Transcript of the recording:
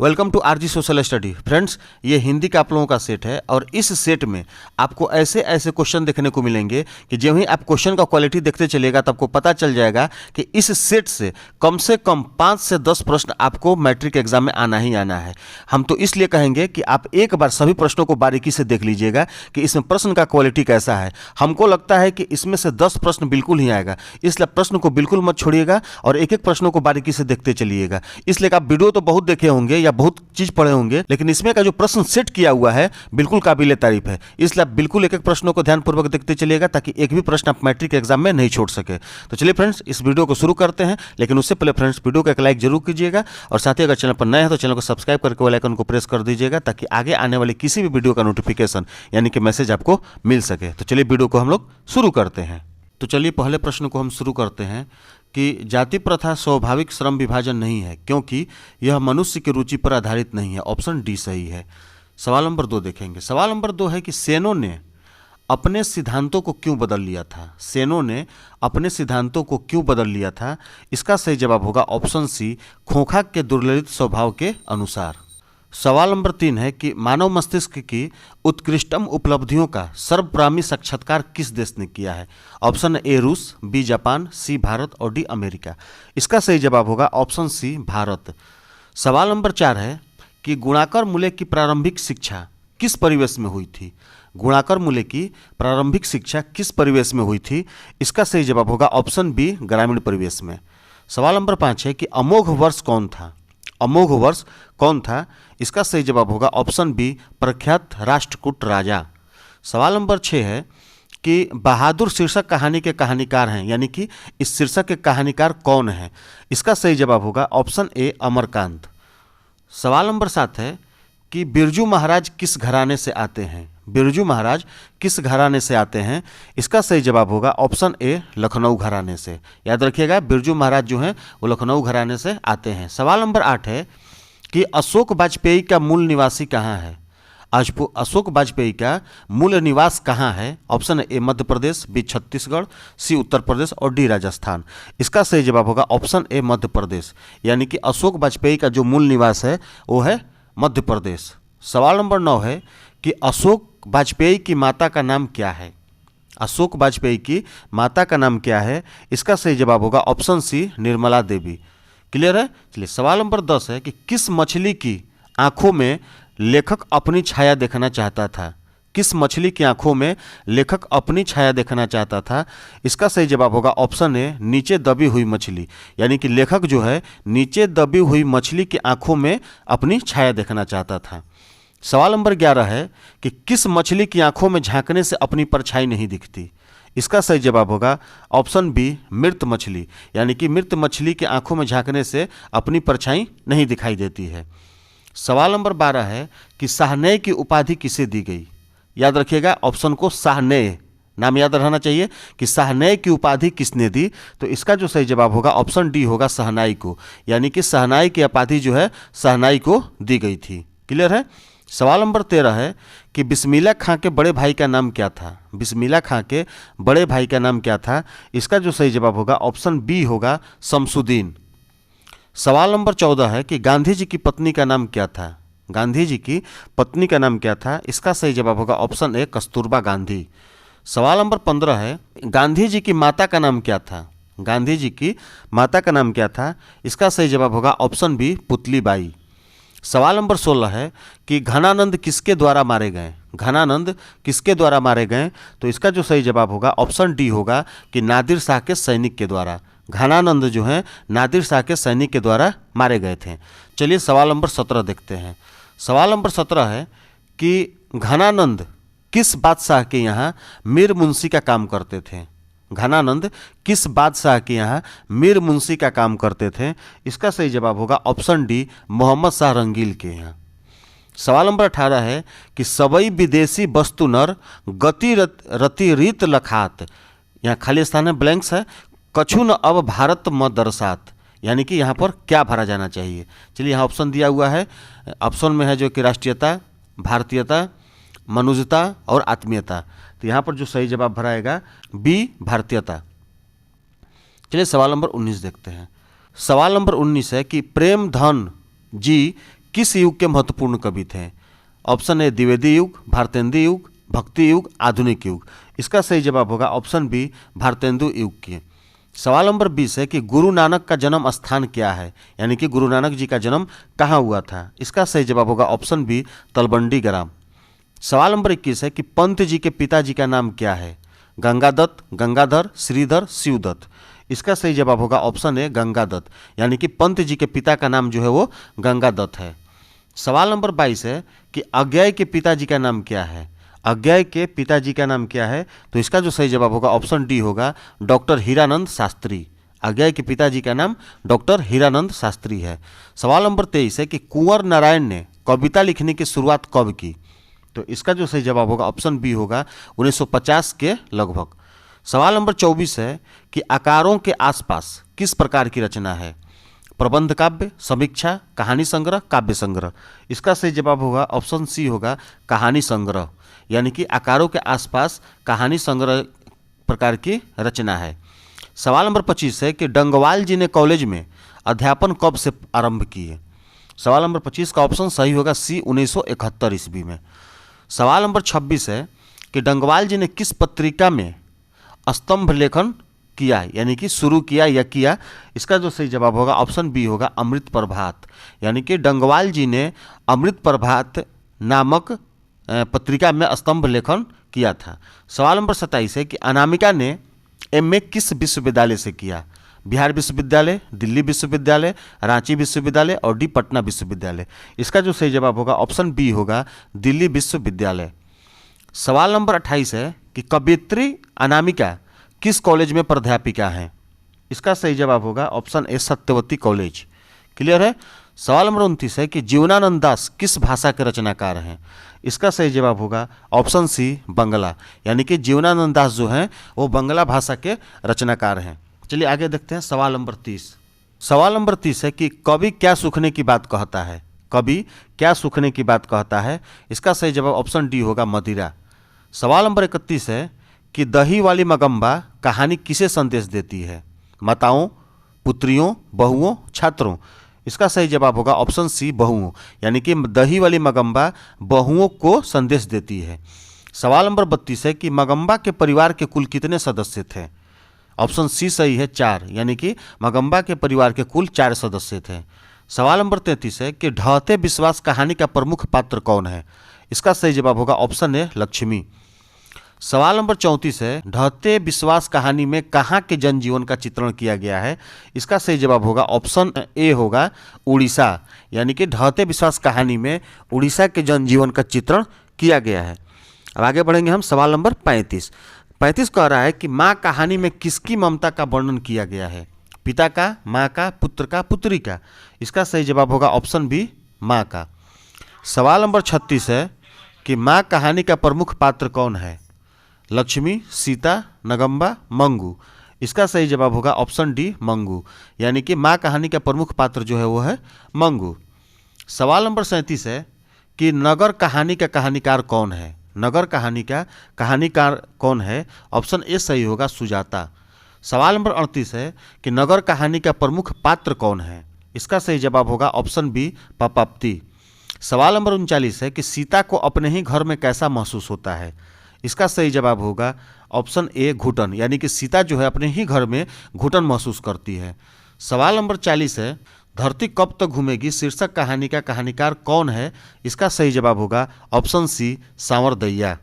Welcome to RG social study. Friends, ये हिंदी का आप लोगों का सेट है और इस सेट में आपको ऐसे ऐसे क्वेश्चन देखने को मिलेंगे कि जब ही आप क्वेश्चन का क्वालिटी देखते चलिएगा तो आपको पता चल जाएगा कि इस सेट से कम 5 से 10 प्रश्न आपको मैट्रिक एग्जाम में आना ही आना है। हम तो इसलिए कहेंगे कि आप एक बार सभी प्रश्नों को बारीकी से देख लीजिएगा कि इसमें प्रश्न का क्वालिटी कैसा है। हमको लगता है कि इसमें से 10 प्रश्न बिल्कुल ही आएगा, इसलिए प्रश्न को बिल्कुल मत छोड़िएगा और एक एक प्रश्नों को बारीकी से देखते चलिएगा। इसलिए आप वीडियो तो बहुत देखे होंगे या बहुत चीज पढ़े होंगे, लेकिन इसमें का जो प्रश्न सेट किया हुआ है बिल्कुल काबिले तारीफ है। इसलिए आप बिल्कुल एक एक प्रश्नों को ध्यानपूर्वक देखते चलिएगा ताकि एक भी प्रश्न आप मैट्रिक एग्जाम में नहीं छोड़ सके। तो चलिए फ्रेंड्स, इस वीडियो को शुरू करते हैं, लेकिन उससे पहले फ्रेंड्स वीडियो को एक लाइक जरूर कीजिएगा और साथ ही अगर चैनल पर नए हैं तो चैनल को सब्सक्राइब करके बेल आइकन को प्रेस कर दीजिएगा ताकि आगे आने वाली किसी भी वीडियो का नोटिफिकेशन यानी कि मैसेज आपको मिल सके। तो चलिए वीडियो को हम लोग शुरू करते हैं। तो चलिए पहले प्रश्न को हम शुरू करते हैं कि जाति प्रथा स्वाभाविक श्रम विभाजन नहीं है क्योंकि यह मनुष्य की रुचि पर आधारित नहीं है। ऑप्शन डी सही है। सवाल नंबर 2 देखेंगे। सवाल नंबर 2 है कि सेनों ने अपने सिद्धांतों को क्यों बदल लिया था। सेनों ने अपने सिद्धांतों को क्यों बदल लिया था। इसका सही जवाब होगा ऑप्शन सी, खोखा के दुर्ललित स्वभाव के अनुसार। सवाल नंबर 3 है कि मानव मस्तिष्क की उत्कृष्टतम उपलब्धियों का सर्वग्रामी साक्षात्कार किस देश ने किया है। ऑप्शन ए रूस, बी जापान, सी भारत और डी अमेरिका। इसका सही जवाब होगा ऑप्शन सी भारत। सवाल नंबर 4 है कि गुणाकर मूल्य की प्रारंभिक शिक्षा किस परिवेश में हुई थी। गुणाकर मूल्य की प्रारंभिक शिक्षा किस परिवेश में हुई थी। इसका सही जवाब होगा ऑप्शन बी ग्रामीण परिवेश में। सवाल नंबर 5 है कि अमोघ वर्ष कौन था। अमोघ वर्ष कौन था। इसका सही जवाब होगा ऑप्शन बी प्रख्यात राष्ट्रकूट राजा। सवाल नंबर 6 है कि बहादुर शीर्षक कहानी के कहानीकार हैं, यानी कि इस शीर्षक के कहानीकार कौन हैं। इसका सही जवाब होगा ऑप्शन ए अमरकांत। सवाल नंबर 7 है कि बिरजू महाराज किस घराने से आते हैं। बिरजू महाराज किस घराने से आते हैं। इसका सही जवाब होगा ऑप्शन ए लखनऊ घराने से। याद रखिएगा, बिरजू महाराज जो हैं वो लखनऊ घराने से आते हैं। सवाल नंबर 8 है कि अशोक वाजपेयी का मूल निवासी कहाँ है। अशोक वाजपेयी का मूल निवास कहाँ है। Option A Madhya Pradesh, B Chhattisgarh, C Uttar Pradesh और डी राजस्थान। इसका सही जवाब होगा ऑप्शन ए मध्य प्रदेश, यानी कि अशोक वाजपेयी का जो मूल निवास है वो है मध्य प्रदेश। सवाल नंबर 9 है कि अशोक वाजपेयी की माता का नाम क्या है। अशोक वाजपेयी की माता का नाम क्या है। इसका सही जवाब होगा option C Nirmala Devi. Clear है। चलिए सवाल नंबर 10 है कि किस मछली की आंखों में लेखक अपनी छाया देखना चाहता था। किस मछली की आंखों में लेखक अपनी छाया देखना चाहता था। इसका सही जवाब होगा ऑप्शन ए नीचे दबी हुई मछली, यानी कि लेखक जो है नीचे दबी हुई मछली की आंखों में अपनी छाया देखना चाहता था। सवाल नंबर 11 है कि किस मछली की आंखों में झांकने से अपनी परछाई नहीं दिखती। इसका सही जवाब होगा ऑप्शन बी मृत मछली, यानी कि मृत मछली की आंखों में झांकने से अपनी परछाई नहीं दिखाई देती है। सवाल नंबर 12 है कि साहनेय की उपाधि किसे दी गई। याद रखिएगा, ऑप्शन को साहनेय नाम याद रहना चाहिए कि साहनेय की उपाधि किसने दी। तो इसका जो सही जवाब होगा ऑप्शन डी होगा सहनाई को, यानी कि सहनाई की उपाधि जो है सहनाई को दी गई थी। क्लियर है। सवाल नंबर 13 है कि बिस्मिल्लाह खां के बड़े भाई का नाम क्या था। बिस्मिल्लाह खां के बड़े भाई का नाम क्या था। इसका जो सही जवाब होगा ऑप्शन बी होगा शमसुद्दीन। सवाल नंबर 14 है कि गांधी जी की पत्नी का नाम क्या था। गांधी जी की पत्नी का नाम क्या था। इसका सही जवाब होगा ऑप्शन ए कस्तूरबा गांधी। सवाल नंबर 15 है गांधी जी की माता का नाम क्या था। गांधी जी की माता का नाम क्या था। इसका सही जवाब होगा ऑप्शन बी पुतलीबाई। सवाल नंबर 16 है कि घनानंद किसके द्वारा मारे गए। घनानंद किसके द्वारा मारे गए। तो इसका जो सही जवाब होगा ऑप्शन डी होगा कि नादिर शाह के सैनिक के द्वारा। घनानंद जो हैं नादिर शाह के सैनिक के द्वारा मारे गए थे। चलिए सवाल नंबर 17 देखते हैं। सवाल नंबर 17 है कि घनानंद किस बादशाह के यहाँ मीर मुंशी का काम करते थे। घनानंद किस बादशाह के यहाँ मीर मुंशी का काम करते थे। इसका सही जवाब होगा ऑप्शन डी मोहम्मद शाह रंगील के यहाँ। सवाल नंबर 18 है कि सबई विदेशी वस्तु नर गति रति रीत लखात। यहाँ खाली स्थान है, ब्लैंक्स है। कछु न अब भारत म दरसात, यानी कि यहाँ पर क्या भरा जाना चाहिए। चलिए यहाँ ऑप्शन दिया हुआ है। ऑप्शन में है जो कि राष्ट्रीयता, भारतीयता, मनुष्यता और आत्मीयता। तो यहाँ पर जो सही जवाब भराएगा बी भारतीयता। चलिए सवाल नंबर 19 देखते हैं। सवाल नंबर 19 है कि प्रेमधन जी किस युग के महत्वपूर्ण कवि थे? ऑप्शन ए द्विवेदी युग, भारतेंदु युग, भक्ति युग, आधुनिक युग। इसका सही जवाब होगा ऑप्शन बी, भारतेंदु युग की। सवाल नंबर 20 है कि गुरु नानक का जन्म स्थान क्या है, यानी कि गुरु नानक जी का जन्म कहाँ हुआ था? इसका सही जवाब होगा ऑप्शन बी, तलवंडी ग्राम। सवाल नंबर 21 है कि पंत जी के पिताजी का नाम क्या है? गंगादत्त, गंगाधर, श्रीधर, शिवदत्त। इसका सही जवाब होगा ऑप्शन ए, गंगादत्त, यानी कि पंत जी के पिता का नाम जो है वो गंगादत्त है। सवाल नंबर 22 है कि अज्ञेय के पिताजी का नाम क्या है? अज्ञेय के पिताजी का नाम क्या है? तो इसका जो सही जवाब होगा ऑप्शन डी होगा, डॉक्टर हीरानंद शास्त्री। अज्ञेय के पिताजी का नाम डॉक्टर हीरानंद शास्त्री है। सवाल नंबर 23 है कि कुंवर नारायण ने कविता लिखने की शुरुआत कब की? तो इसका जो सही जवाब होगा ऑप्शन बी होगा, 1950 के लगभग। सवाल नंबर 24 है कि आकारों के आसपास किस प्रकार की रचना है? प्रबंध काव्य, समीक्षा, कहानी संग्रह, काव्य संग्रह। इसका सही जवाब होगा ऑप्शन सी होगा, कहानी संग्रह, यानी कि आकारों के आसपास कहानी संग्रह प्रकार की रचना है। सवाल नंबर 25 है कि डंगवाल जी ने कॉलेज में अध्यापन कब से आरंभ किए? सवाल नंबर 25 का ऑप्शन सही होगा सी, 1971 ईस्वी में। सवाल नंबर 26 है कि डंगवाल जी ने किस पत्रिका में स्तंभ लेखन किया, यानी कि शुरू किया या किया? इसका जो सही जवाब होगा ऑप्शन बी होगा, अमृत प्रभात, यानी कि डंगवाल जी ने अमृत प्रभात नामक पत्रिका में स्तंभ लेखन किया था। सवाल नंबर 27 है कि अनामिका ने एमए किस विश्वविद्यालय से किया? बिहार विश्वविद्यालय, दिल्ली विश्वविद्यालय, रांची विश्वविद्यालय और डी पटना विश्वविद्यालय। इसका जो सही जवाब होगा ऑप्शन बी होगा, दिल्ली विश्वविद्यालय। सवाल नंबर 28 है कि कवयित्री अनामिका किस कॉलेज में प्राध्यापिका हैं? इसका सही जवाब होगा option A, Satyavati college. Clear है। सवाल नंबर 29 है कि जीवनानंद दास किस भाषा के रचनाकार हैं? इसका सही जवाब होगा ऑप्शन सी, बंगला, यानी कि जीवनानंद दास जो हैं वो बंगला भाषा के रचनाकार हैं। चलिए आगे देखते हैं सवाल नंबर 30। सवाल नंबर 30 है कि कवि क्या सूखने की बात कहता है? कवि क्या सूखने की बात कहता है? इसका सही जवाब ऑप्शन डी होगा, मदिरा। सवाल नंबर 31 है कि दही वाली मगम्बा कहानी किसे संदेश देती है? माताओं, पुत्रियों, बहुओं, छात्रों। इसका सही जवाब होगा ऑप्शन सी, बहुओं, यानी कि दही वाली मगम्बा बहुओं को संदेश देती है। सवाल नंबर 32 है कि मगम्बा के परिवार के कुल कितने सदस्य थे? ऑप्शन सी सही है, 4, यानी कि मगम्बा के परिवार के कुल 4 सदस्य थे। सवाल नंबर 33 है कि ढहते विश्वास कहानी का प्रमुख पात्र कौन है? इसका सही जवाब होगा ऑप्शन ए, लक्ष्मी। सवाल नंबर 34 है ढहते विश्वास कहानी में कहाँ के जनजीवन का चित्रण किया गया है? इसका सही जवाब होगा ऑप्शन ए होगा, उड़ीसा, यानी कि ढहते विश्वास कहानी में उड़ीसा के जनजीवन का चित्रण किया गया है। अब आगे बढ़ेंगे हम सवाल नंबर 35। 35 कह रहा है कि माँ कहानी में किसकी ममता का वर्णन किया गया है? पिता का, माँ का, पुत्र का, पुत्री का। इसका सही जवाब होगा ऑप्शन बी, माँ का। सवाल नंबर 36 है कि माँ कहानी का प्रमुख पात्र कौन है? लक्ष्मी, सीता, नगम्बा, मंगू। इसका सही जवाब होगा ऑप्शन डी, मंगू, यानी कि माँ कहानी का प्रमुख पात्र जो है वो है मंगू। सवाल नंबर 37 है कि नगर कहानी का कहानीकार कौन है? नगर कहानी का कहानीकार कौन है? ऑप्शन ए सही होगा, सुजाता। सवाल नंबर 38 है कि नगर कहानी का प्रमुख पात्र कौन है? इसका सही जवाब होगा ऑप्शन बी, पपाप्ती। सवाल नंबर 39 है कि सीता को अपने ही घर में कैसा महसूस होता है? इसका सही जवाब होगा ऑप्शन ए, घुटन, यानी कि सीता जो है अपने ही घर में घुटन महसूस करती है। सवाल नंबर 40 है धरती कब तक घूमेगी शीर्षक कहानी का कहानीकार कौन है? इसका सही जवाब होगा ऑप्शन सी, सांवर दैया।